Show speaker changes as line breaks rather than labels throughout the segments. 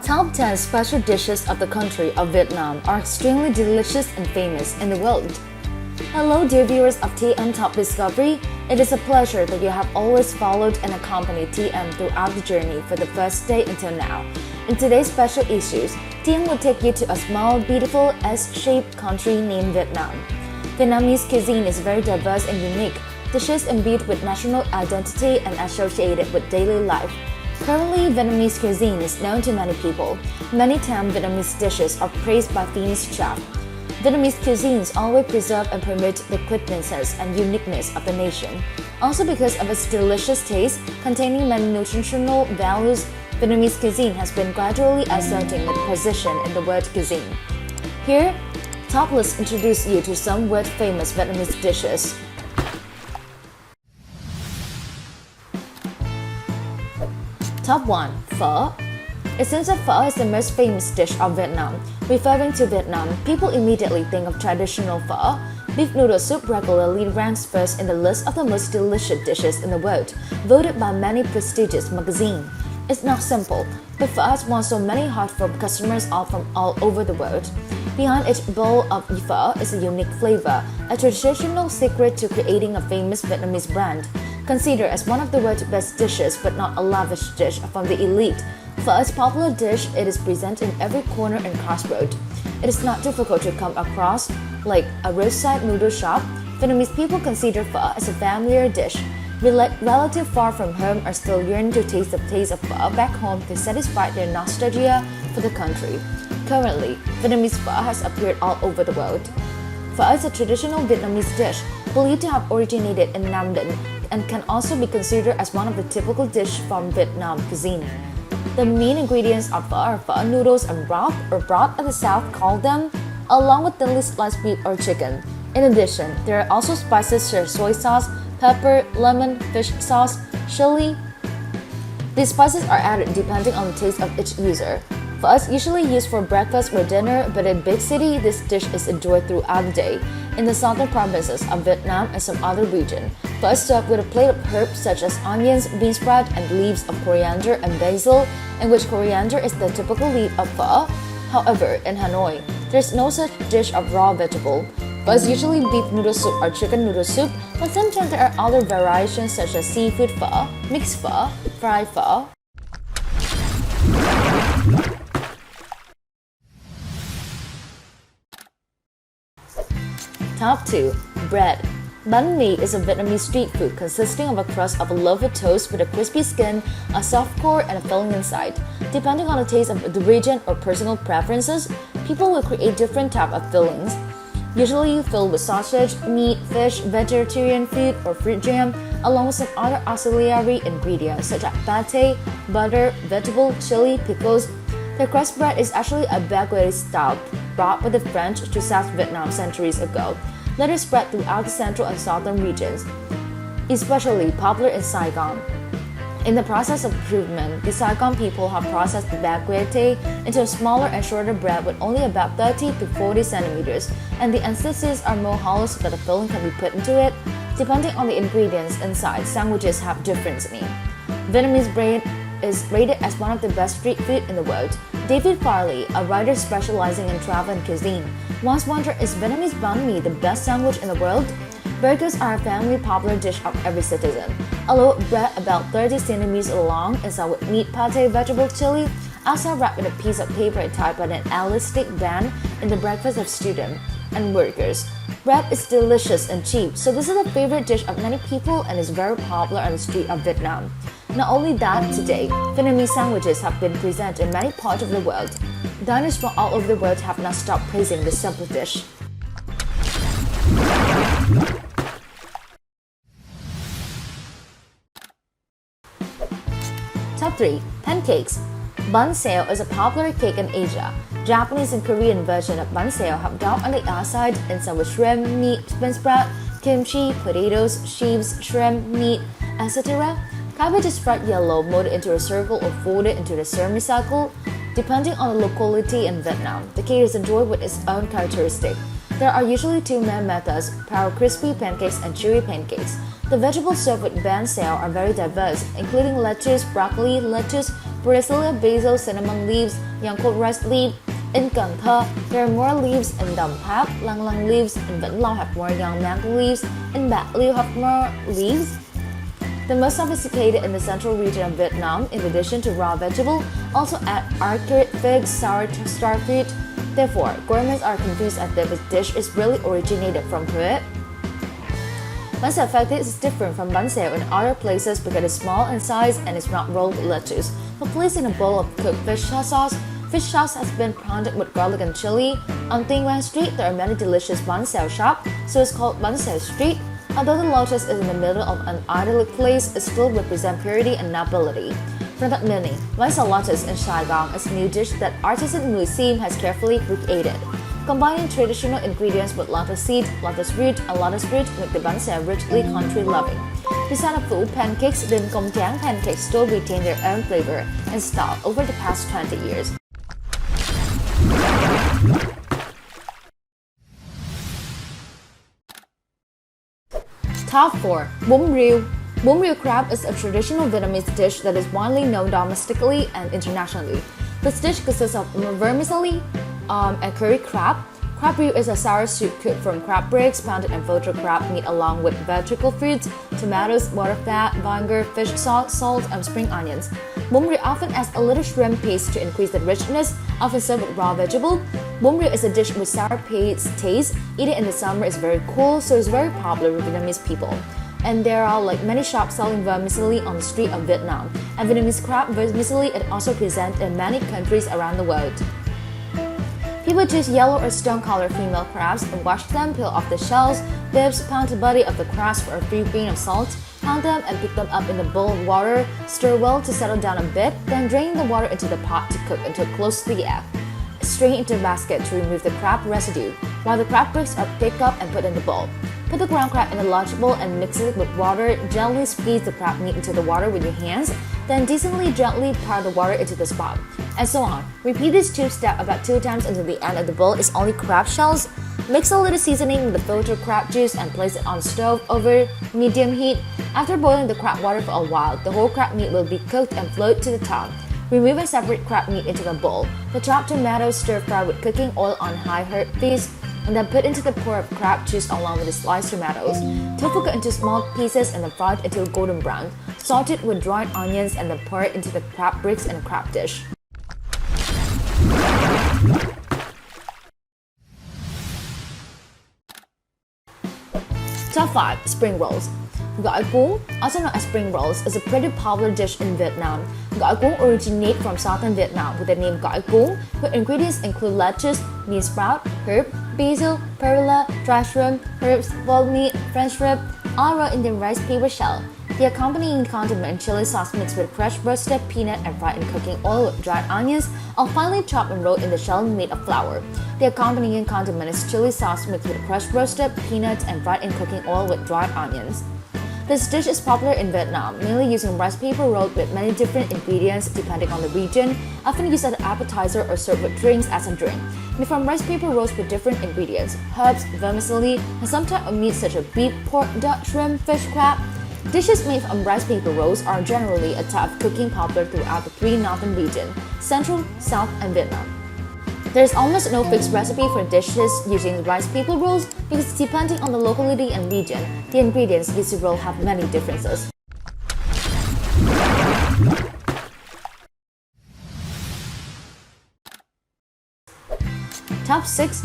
Top 10 special dishes of the country of Vietnam are extremely delicious and famous in the world. Hello dear viewers of TM Top Discovery, it is a pleasure that you have always followed and accompanied TM throughout the journey for the first day until now. In today's special issues, TM will take you to a small, beautiful, S-shaped country named Vietnam. Vietnamese cuisine is very diverse and unique, dishes imbued with national identity and associated with daily life. Currently, Vietnamese cuisine is known to many people. Many times, Vietnamese dishes are praised by famous chefs. Vietnamese cuisines always preserve and promote the quintessence and uniqueness of the nation. Also because of its delicious taste, containing many nutritional values, Vietnamese cuisine has been gradually asserting its position in the world cuisine. Here, Toplist introduces you to some world-famous Vietnamese dishes. Top 1. Pho. It seems that pho is the most famous dish of Vietnam. Referring to Vietnam, people immediately think of traditional pho. Beef noodle soup regularly ranks first in the list of the most delicious dishes in the world, voted by many prestigious magazines. It's not simple, but pho has won so many hearts from customers from all over the world. Behind each bowl of pho is a unique flavor, a traditional secret to creating a famous Vietnamese brand. Considered as one of the world's best dishes but not a lavish dish from the elite, pho is a popular dish. It is present in every corner and crossroad. It is not difficult to come across, like a roadside noodle shop. Vietnamese people consider pho as a familiar dish. Relatives far from home are still yearning to taste the taste of pho back home to satisfy their nostalgia for the country. Currently, Vietnamese pho has appeared all over the world. Pho is a traditional Vietnamese dish believed to have originated in Nam Dinh and can also be considered as one of the typical dishes from Vietnam cuisine. The main ingredients of pho are pho noodles and broth, or broth as the South call them, along with thinly sliced beef or chicken. In addition, there are also spices such as soy sauce, pepper, lemon, fish sauce, chili. These spices are added depending on the taste of each user. Pho is usually used for breakfast or dinner, but in big city, this dish is enjoyed throughout the day. In the southern provinces of Vietnam and some other regions, pho is served with a plate of herbs such as onions, bean sprout, and leaves of coriander and basil, in which coriander is the typical leaf of pho. However, in Hanoi, there is no such dish of raw vegetable. Pho is usually beef noodle soup or chicken noodle soup, but sometimes there are other variations such as seafood pho, mixed pho, fried pho. Top 2. Bread. Bánh mì is a Vietnamese street food consisting of a crust of a loaf of toast with a crispy skin, a soft core, and a filling inside. Depending on the taste of the region or personal preferences, people will create different types of fillings. Usually filled with sausage, meat, fish, vegetarian food, or fruit jam, along with some other auxiliary ingredients such as pate, butter, vegetable, chili, pickles. The crust bread is actually a baguette style brought by the French to South Vietnam centuries ago, later spread throughout the central and southern regions, especially popular in Saigon. In the process of improvement, the Saigon people have processed the baguette into a smaller and shorter bread with only about 30 to 40 centimeters, and the incisors are more hollow so that the filling can be put into it. Depending on the ingredients inside, sandwiches have different names. Vietnamese bread is rated as one of the best street food in the world. David Farley, a writer specializing in travel and cuisine, once wondered, is Vietnamese banh mi the best sandwich in the world? Burgers are a family popular dish of every citizen. A loaf of bread about 30 centimeters long inside with meat, pate, vegetable, chili, outside wrapped in a piece of paper tied by an elastic band in the breakfast of students and workers. Bread is delicious and cheap, so this is a favorite dish of many people and is very popular on the street of Vietnam. Not only that, today, Vietnamese sandwiches have been presented in many parts of the world. Diners from all over the world have not stopped praising this simple dish. Top 3. Pancakes. Bánh xèo is a popular cake in Asia. Japanese and Korean version of bánh xèo have dough on the outside inside with shrimp, meat, bean sprout, kimchi, potatoes, sheaves, shrimp, meat, etc. Cabbage is fried yellow, molded into a circle or folded into the semicircle. Depending on the locality in Vietnam, the cake is enjoyed with its own characteristic. There are usually two main methods: power crispy pancakes and chewy pancakes. The vegetables served with bánh xèo are very diverse, including lettuce, broccoli, lettuce, persillia, basil, cinnamon leaves, young cold rice leaf. In Cần Thơ, there are more leaves. In Đồng Tháp, Lang Lang leaves. In Vĩnh Long have more young mango leaves. In Bạc Liêu have more leaves. The most sophisticated in the central region of Vietnam, in addition to raw vegetable, also add arcade figs, sour starfruit. Therefore, gourmets are confused as this dish is really originated from Huế. Bánh xèo Pancakes is different from bánh xèo in other places because it's small in size and it's not rolled with lettuce, but placed in a bowl of cooked fish sauce. Fish sauce has been pounded with garlic and chili. On Tinh Quang Street, there are many delicious bánh xèo shops, so it's called Bánh xèo Street. Although the lotus is in the middle of an idyllic place, it still represents purity and nobility. From that meaning, bánh xèo lotus in Saigon is a new dish that artisan Mùi Sim has carefully recreated. Combining traditional ingredients with lotus seed, lotus root, and lotus fruit make the bánh xèo richly country-loving. Besides the food, pancakes, Đình Công Tráng pancakes still retain their own flavor and style over the past 20 years. Top 4. Bún riêu. Bún riêu crab is a traditional Vietnamese dish that is widely known domestically and internationally. This dish consists of vermicelli and curry crab. Crab riêu is a sour soup cooked from crab breaks, pounded and filtered crab meat along with vegetable fruits, tomatoes, water fat, vinegar, fish sauce, salt, and spring onions. Bún riêu often adds a little shrimp paste to increase the richness, often served with raw vegetable. Bún riêu is a dish with sour taste. Eating in the summer is very cool, so it's very popular with Vietnamese people. And there are many shops selling vermicelli on the street of Vietnam. And Vietnamese crab vermicelli is also present in many countries around the world. People choose yellow or stone-colored female crabs and wash them, peel off the shells, bibs, pound the body of the crabs for a few grains of salt, pound them and pick them up in a bowl of water, stir well to settle down a bit, then drain the water into the pot to cook until close to the egg. Strain into a basket to remove the crab residue. While the crab bricks are picked up and put in the bowl. Put the ground crab in a large bowl and mix it with water. Gently squeeze the crab meat into the water with your hands, then decently gently pour the water into the spot. And so on. Repeat this two steps about 2 times until the end of the bowl is only crab shells. Mix a little seasoning with the filtered crab juice and place it on the stove over medium heat. After boiling the crab water for a while, the whole crab meat will be cooked and float to the top. Remove and separate crab meat into the bowl. The chopped tomatoes stir fry with cooking oil on high heat, and then put into the pour of crab juice along with the sliced tomatoes. Tofu cut into small pieces and then fried until golden brown. Salt it with dried onions and then pour it into the crab bricks in a crab dish. Top 5. Spring rolls. Gỏi cuốn, also known as spring rolls, is a pretty popular dish in Vietnam. Gỏi cuốn originates from southern Vietnam with the name gỏi cuốn, where ingredients include lettuce, bean sprout, herb, basil, perilla, dry shrimp, herbs, boiled meat, French rib, all raw Indian rice paper shell. The accompanying condiment chili sauce mixed with crushed roasted peanut and fried in cooking oil with dried onions, all finely chopped and rolled in the shell made of flour. The accompanying condiment is chili sauce mixed with crushed roasted peanuts and fried in cooking oil with dried onions. This dish is popular in Vietnam, mainly using rice paper rolled with many different ingredients depending on the region, often used as an appetizer or served with drinks as a drink. Made from rice paper rolls with different ingredients, herbs, vermicelli, and some type of meat such as beef, pork, duck, shrimp, fish, crab. Dishes made from rice paper rolls are generally a type of cooking popular throughout the 3 northern regions, Central, South, and Vietnam. There is almost no fixed recipe for dishes using rice paper rolls because depending on the locality and region, the ingredients used to roll have many differences. Top 6.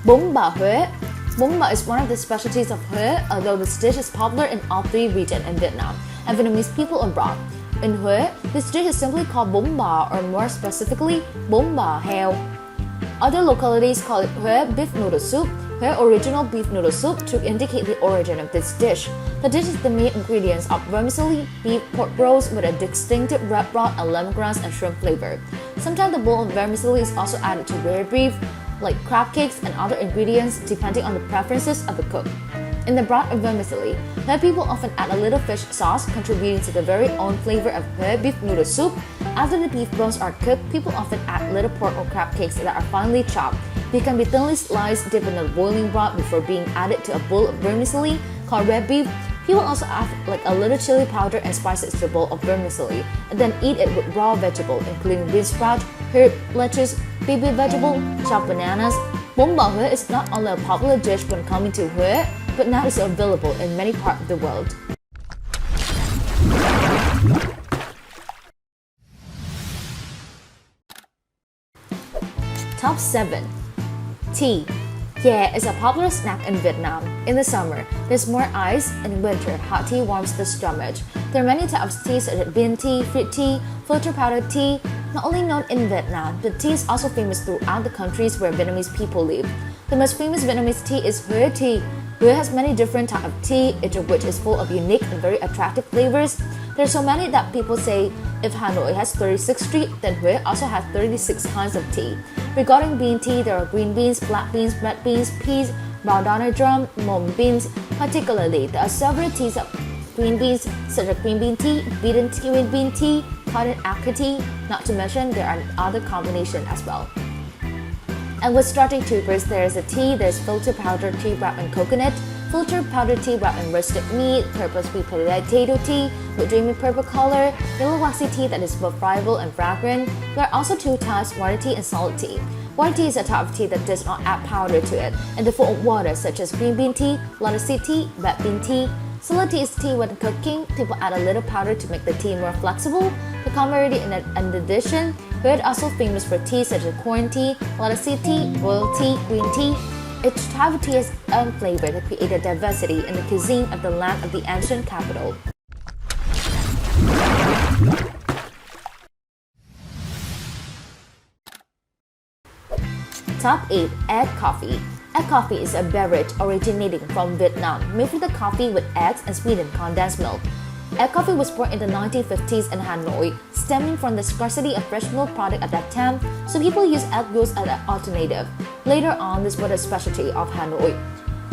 Bún bò Huế. Bún bò is one of the specialties of Huế, although this dish is popular in all 3 regions in Vietnam and Vietnamese people abroad. In Huế, this dish is simply called bún bò or more specifically, bún bò heo. Other localities call it Huế beef noodle soup, Huế original beef noodle soup to indicate the origin of this dish. The dish is the main ingredients of vermicelli, beef pork rolls with a distinctive red broth and lemongrass and shrimp flavor. Sometimes the bowl of vermicelli is also added to rare beef, like crab cakes and other ingredients depending on the preferences of the cook. In the broth of vermicelli, Huế people often add a little fish sauce, contributing to the very own flavor of Huế beef noodle soup. After the beef bones are cooked, people often add little pork or crab cakes that are finely chopped. They can be thinly sliced, dipped in a boiling broth before being added to a bowl of vermicelli called red beef, People also add like a little chili powder and spices to a bowl of vermicelli and then eat it with raw vegetable including bean sprout, herb, lettuce, baby vegetable, chopped bananas. Bún bò Huế is not only a popular dish when coming to Huế, but now it's available in many parts of the world. Top 7. Tea. Yeah, it's a popular snack in Vietnam. In the summer, there's more ice. In winter, hot tea warms the stomach. There are many types of tea such as bean tea, fruit tea, filter powder tea. Not only known in Vietnam, but tea is also famous throughout the countries where Vietnamese people live. The most famous Vietnamese tea is Huế tea. Huế has many different types of tea, each of which is full of unique and very attractive flavors. There are so many that people say if Hanoi has 36 streets, then Huế also has 36 kinds of tea. Regarding bean tea, there are green beans, black beans, red beans, peas, brown donner drum, mung beans. Particularly, there are several teas of green beans such as green bean tea, beaten green bean tea, cotton acar tea. Not to mention, there are other combinations as well. And with starting troopers, there is a tea, there's filter powder tea wrapped in coconut, filter powder tea wrapped in roasted meat, purple sweet potato tea with dreamy purple color, yellow waxy tea that is both friable and fragrant. There are also two types, water tea and salt tea. Water tea is a type of tea that does not add powder to it, in the form of water such as green bean tea, lotus seed tea, red bean tea. Salad tea is tea when cooking. People add a little powder to make the tea more flexible. The commodity in addition, Huế is also famous for tea such as corn tea, lotus seed tea, royal tea, green tea. Each type of tea has its own flavor that created diversity in the cuisine of the land of the ancient capital. Top 8. Egg coffee. Egg coffee is a beverage originating from Vietnam, made with the coffee with eggs and sweetened condensed milk. Egg coffee was born in the 1950s in Hanoi, stemming from the scarcity of fresh milk product at that time, so people used egg yolks as an alternative. Later on, this was a specialty of Hanoi.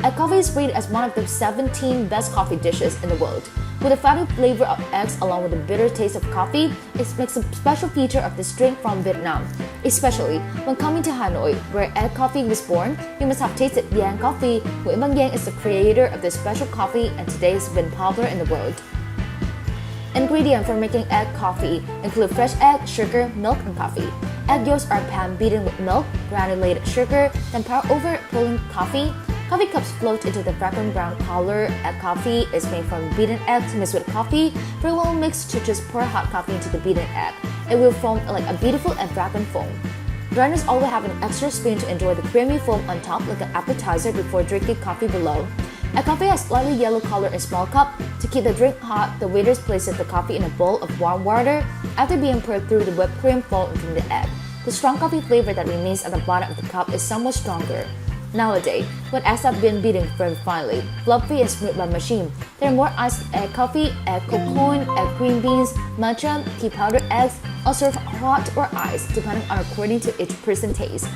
Egg coffee is rated as one of the 17 best coffee dishes in the world. With the fatty flavor of eggs along with the bitter taste of coffee, it makes a special feature of this drink from Vietnam. Especially when coming to Hanoi, where egg coffee was born, you must have tasted Yang coffee. Nguyễn Văn Giang is the creator of this special coffee and today has been popular in the world. Ingredients for making egg coffee include fresh egg, sugar, milk, and coffee. Egg yolks are pan-beaten with milk, granulated sugar, then pour over pulling coffee. Coffee cups float into the fragrant brown color. Egg coffee is made from beaten eggs mixed with coffee. For a little mix to just pour hot coffee into the beaten egg. It will form like a beautiful and fragrant foam. Runners always have an extra spoon to enjoy the creamy foam on top like an appetizer before drinking coffee below. Egg coffee has slightly yellow color in small cup. To keep the drink hot, the waiters places the coffee in a bowl of warm water. After being poured through, the whipped cream falls into the egg. The strong coffee flavor that remains at the bottom of the cup is somewhat stronger. Nowadays, when eggs have been beaten very finely, fluffy and smooth by machine, there are more iced egg coffee, egg cocoon, egg green beans, matcha, tea powdered eggs, or served hot or iced, depending on according to each person's taste.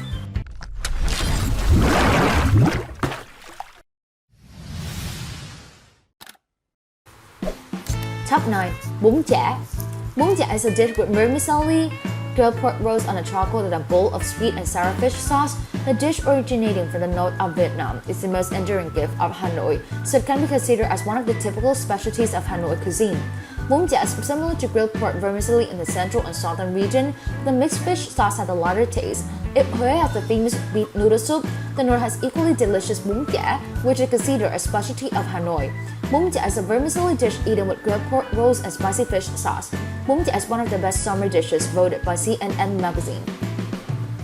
Top 9. Bún chả. Bún chả is a dish with vermicelli, grilled pork roast on a charcoal with a bowl of sweet and sour fish sauce. The dish originating from the north of Vietnam is the most enduring gift of Hanoi, so it can be considered as one of the typical specialties of Hanoi cuisine. Bún chả is similar to grilled pork vermicelli in the central and southern region. The mixed fish sauce has a lighter taste. Huế has the famous beef noodle soup. The north has equally delicious bún chả, which is considered a specialty of Hanoi. Bún chả is a vermicelli dish eaten with grilled pork rolls and spicy fish sauce. Bún chả is one of the best summer dishes voted by CNN magazine.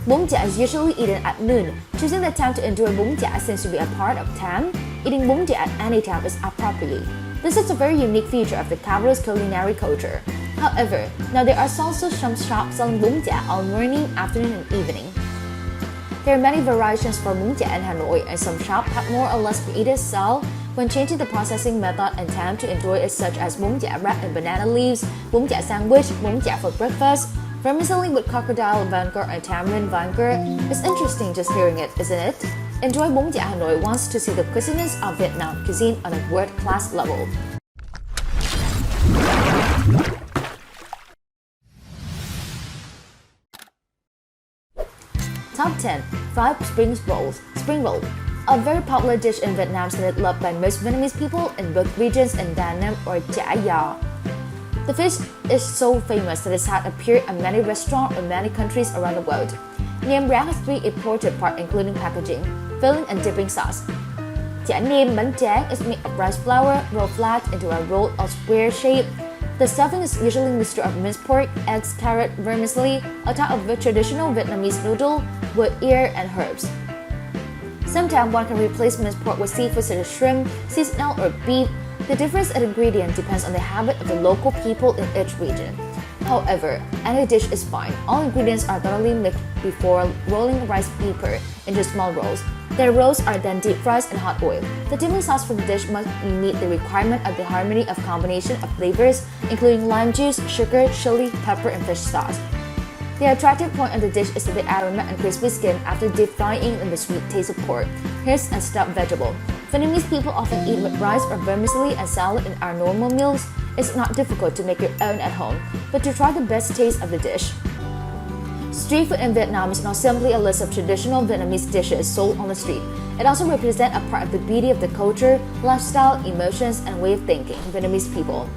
Bún chả is usually eaten at noon. Choosing the time to enjoy bún chả seems to be a part of time. Eating bún chả at any time is appropriate. This is a very unique feature of the capital's culinary culture. However, now there are also some shops selling bún chả all morning, afternoon, and evening. There are many variations for bún chả in Hanoi, and some shops have more or less created style when changing the processing method and time to enjoy it, such as bún chả wrapped in banana leaves, bún chả sandwich, bún chả for breakfast, vermicelli with crocodile vinegar and tamarind vinegar. It's interesting just hearing it, isn't it? Enjoy bún chả Hanoi wants to see the cuisines of Vietnam cuisine on a world-class level. Top 10. Fried spring rolls. Spring roll. A very popular dish in Vietnam that is loved by most Vietnamese people in both regions in Da Nam or chả giò. The fish is so famous that it has appeared at many restaurants in many countries around the world. Nêm rang has three important parts including packaging, filling and dipping sauce. Chả nêm bánh tráng is made of rice flour rolled flat into a roll or square shape. The stuffing is usually a mixture of minced pork, eggs, carrot, vermicelli, on top of a traditional Vietnamese noodle with ear and herbs. Sometimes one can replace minced pork with seafood such as shrimp, seasonal or beef. The difference in ingredients depends on the habit of the local people in each region. However, any dish is fine. All ingredients are thoroughly mixed before rolling rice paper into small rolls. The rolls are then deep fried in hot oil. The dipping sauce for the dish must meet the requirement of the harmony of combination of flavors, including lime juice, sugar, chili, pepper, and fish sauce. The attractive point of the dish is the aroma and crispy skin after deep frying and the sweet taste of pork, herbs, and stuffed vegetable. Vietnamese people often eat with rice or vermicelli and salad in our normal meals. It's not difficult to make your own at home, but to try the best taste of the dish. Street food in Vietnam is not simply a list of traditional Vietnamese dishes sold on the street. It also represents a part of the beauty of the culture, lifestyle, emotions, and way of thinking of Vietnamese people.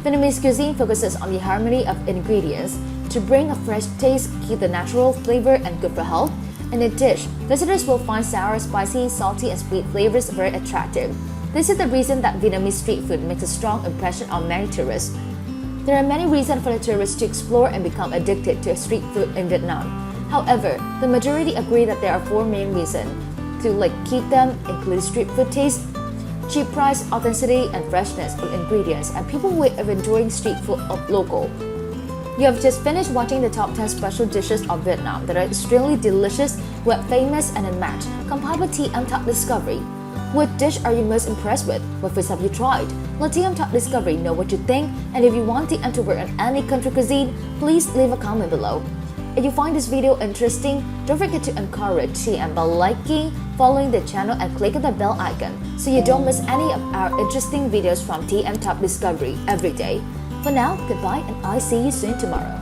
Vietnamese cuisine focuses on the harmony of ingredients to bring a fresh taste, keep the natural flavor, and good for health. In a dish, visitors will find sour, spicy, salty, and sweet flavors very attractive. This is the reason that Vietnamese street food makes a strong impression on many tourists. There are many reasons for the tourists to explore and become addicted to street food in Vietnam. However, the majority agree that there are four main reasons to keep them, include street food taste, cheap price, authenticity, and freshness of ingredients, and people way of enjoying street food of local. You have just finished watching the top 10 special dishes of Vietnam that are extremely delicious, web famous, and unmatched, compiled by TM Top Discovery. What dish are you most impressed with? What foods have you tried? Let TM Top Discovery know what you think, and if you want TM to work on any country cuisine, please leave a comment below. If you find this video interesting, don't forget to encourage TM by liking, following the channel, and clicking the bell icon so you don't miss any of our interesting videos from TM Top Discovery every day. For now, goodbye and I'll see you soon tomorrow.